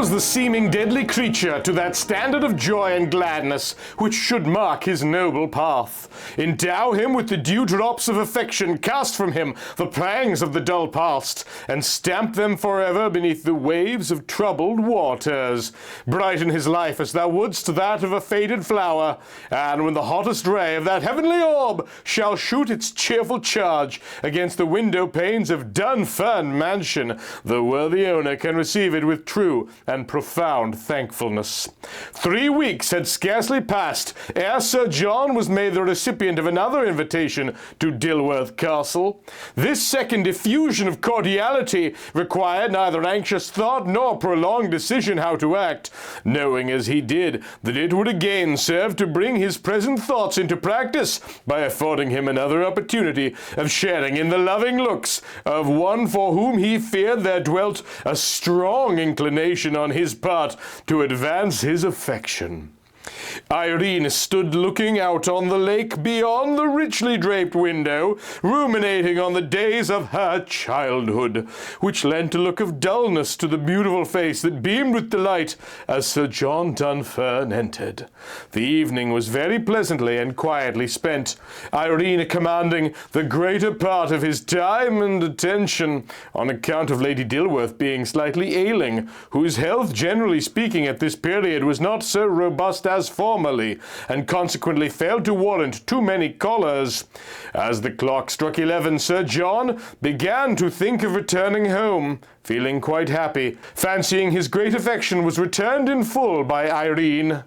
expose the seeming deadly creature to that standard of joy and gladness which should mark his noble path. Endow him with the dew drops of affection, cast from him the pangs of the dull past, and stamp them forever beneath the waves of troubled waters. Brighten his life as thou wouldst that of a faded flower, and when the hottest ray of that heavenly orb shall shoot its cheerful charge against the window panes of Dunfern Mansion, the worthy owner can receive it with true and profound thankfulness. 3 weeks had scarcely passed ere Sir John was made the recipient of another invitation to Dilworth Castle. This second effusion of cordiality required neither anxious thought nor prolonged decision how to act, knowing as he did that it would again serve to bring his present thoughts into practice by affording him another opportunity of sharing in the loving looks of one for whom he feared there dwelt a strong inclination on his part to advance his affection. Irene stood looking out on the lake beyond the richly draped window, ruminating on the days of her childhood, which lent a look of dullness to the beautiful face that beamed with delight as Sir John Dunfern entered. The evening was very pleasantly and quietly spent, Irene commanding the greater part of his time and attention, on account of Lady Dilworth being slightly ailing, whose health, generally speaking, at this period was not so robust as formerly, and consequently failed to warrant too many callers. As the clock struck 11, Sir John began to think of returning home, feeling quite happy, fancying his great affection was returned in full by Irene.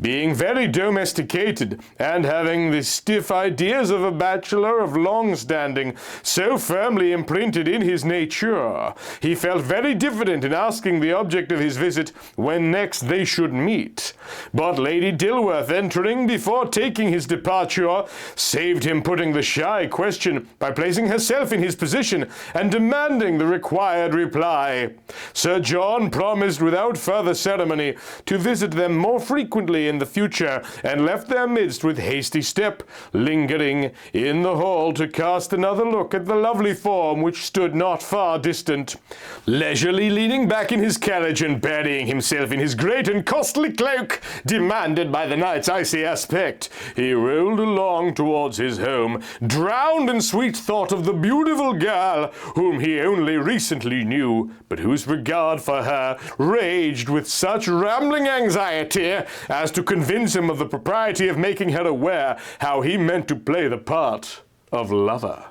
Being very domesticated, and having the stiff ideas of a bachelor of long standing so firmly imprinted in his nature, he felt very diffident in asking the object of his visit when next they should meet. But Lady Dilworth, entering before taking his departure, saved him putting the shy question by placing herself in his position and demanding the required reply. Sir John promised without further ceremony to visit them more frequently in the future, and left their midst with hasty step, lingering in the hall to cast another look at the lovely form which stood not far distant. Leisurely leaning back in his carriage and burying himself in his great and costly cloak, demanded by the night's icy aspect, he rolled along towards his home, drowned in sweet thought of the beautiful girl whom he only recently knew, but whose regard for her raged with such rambling anxiety as to convince him of the propriety of making her aware how he meant to play the part of lover.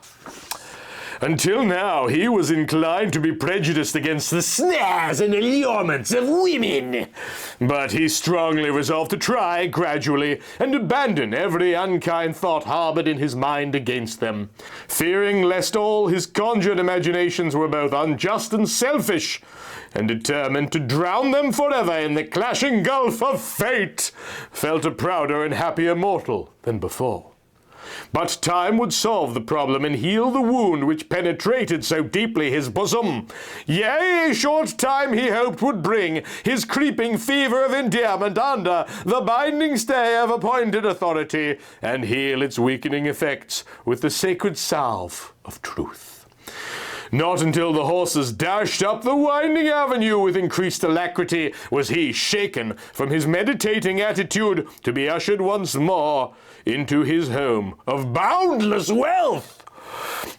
Until now, he was inclined to be prejudiced against the snares and allurements of women, but he strongly resolved to try gradually and abandon every unkind thought harbored in his mind against them, fearing lest all his conjured imaginations were both unjust and selfish, and determined to drown them forever in the clashing gulf of fate, felt a prouder and happier mortal than before. But time would solve the problem and heal the wound which penetrated so deeply his bosom. Yea, a short time he hoped would bring his creeping fever of endearment under the binding stay of appointed authority, and heal its weakening effects with the sacred salve of truth. Not until the horses dashed up the winding avenue with increased alacrity was he shaken from his meditating attitude to be ushered once more into his home of boundless wealth.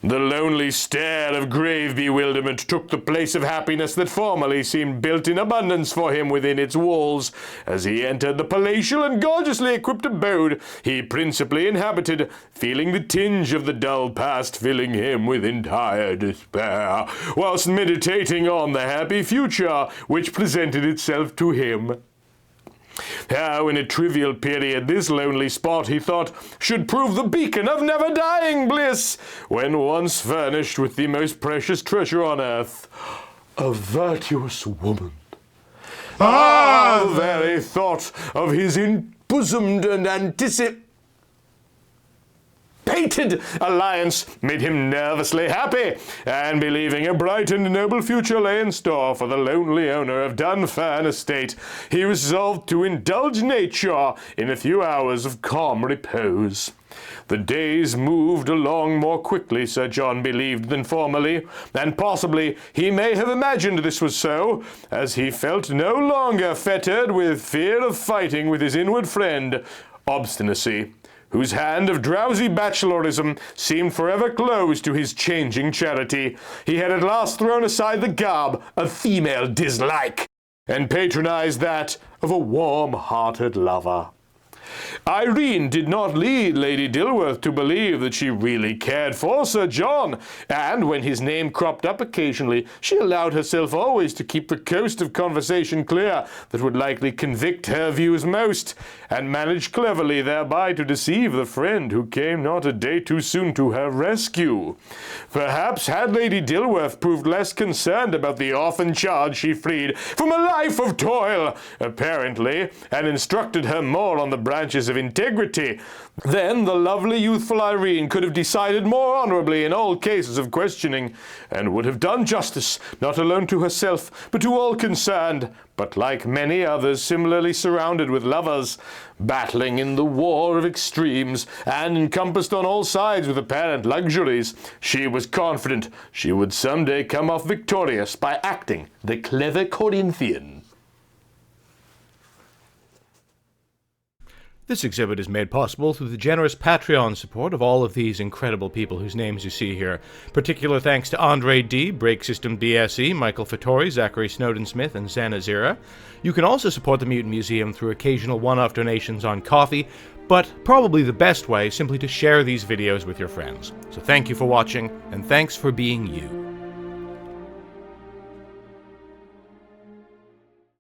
The lonely stare of grave bewilderment took the place of happiness that formerly seemed built in abundance for him within its walls, as he entered the palatial and gorgeously equipped abode he principally inhabited, feeling the tinge of the dull past filling him with entire despair, whilst meditating on the happy future which presented itself to him. How in a trivial period this lonely spot, he thought, should prove the beacon of never-dying bliss, when once furnished with the most precious treasure on earth, a virtuous woman. The very thought of his embosomed and anticipated fated alliance made him nervously happy, and believing a bright and noble future lay in store for the lonely owner of Dunfern Estate, he resolved to indulge nature in a few hours of calm repose. The days moved along more quickly, Sir John believed, than formerly, and possibly he may have imagined this was so, as he felt no longer fettered with fear of fighting with his inward friend, Obstinacy, whose hand of drowsy bachelorism seemed forever closed to his changing charity. He had at last thrown aside the garb of female dislike, and patronized that of a warm-hearted lover. Irene did not lead Lady Dilworth to believe that she really cared for Sir John, and when his name cropped up occasionally, she allowed herself always to keep the coast of conversation clear that would likely convict her views most, and managed cleverly thereby to deceive the friend who came not a day too soon to her rescue. Perhaps had Lady Dilworth proved less concerned about the orphan charge she freed from a life of toil, apparently, and instructed her more on the branches of integrity, then the lovely youthful Irene could have decided more honorably in all cases of questioning, and would have done justice not alone to herself, but to all concerned. But like many others similarly surrounded with lovers, battling in the war of extremes, and encompassed on all sides with apparent luxuries, she was confident she would someday come off victorious by acting the clever Corinthian. This exhibit is made possible through the generous Patreon support of all of these incredible people whose names you see here. Particular thanks to Andre D., Break System BSE, Michael Fattori, Zachary Snowden-Smith, and Xana Zira. You can also support the Mutant Museum through occasional one-off donations on Ko-fi, but probably the best way is simply to share these videos with your friends. So thank you for watching, and thanks for being you.